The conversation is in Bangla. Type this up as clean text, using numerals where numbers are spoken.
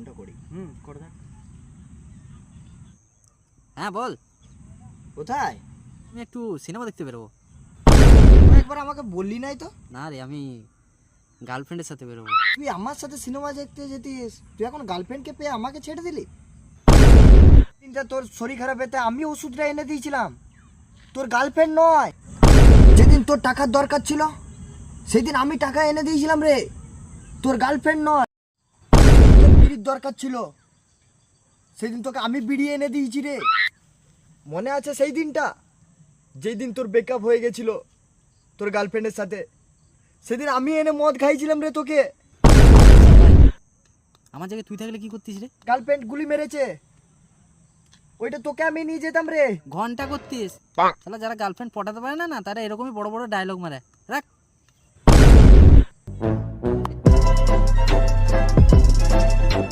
ফোনটা করি। কর দেখ। হ্যাঁ বল। কোথায়? আমি একটু সিনেমা দেখতে বেরোবো। একবার আমাকে বললি নাই তো? না রে, আমি গার্লফ্রেন্ডের সাথে বেরোবো। তুই আমার সাথে সিনেমা দেখতে যেতিস, তুই এখন গার্লফ্রেন্ডকে পেয়ে আমাকে ছেড়ে দিলি? দিনটা তোর শরীর খারাপ হতে আমি ওষুধটা এনে দিয়েছিলাম, তোর গার্লফ্রেন্ড নয়। যেদিন তোর টাকার দরকার ছিল সেদিন আমি টাকা এনে দিয়েছিলাম রে, তোর গার্লফ্রেন্ড নয়। তোর বিড়ির দরকার ছিল সেদিন তোকে আমি বিড়ি এনে দিয়েছি রে। মনে আছে সেই দিনটা, যেই দিন তোর ব্রেকআপ হয়ে গেছিল তোর গার্লফ্রেন্ডের সাথে? সেদিন আমি এনে মদ খাইছিলাম রে তোকে। আমার জায়গায় তুই থাকলে কি করতিস রে? গার্লফ্রেন্ড গুলি মেরেছে, ওইটা তোকে আমি নিয়ে যেতাম রে। ঘন্টা করতিস। তাহলে যারা গার্লফ্রেন্ড পটাতে পারে না, তারা এরকমই বড় বড় ডায়লগ মারে। রাখ।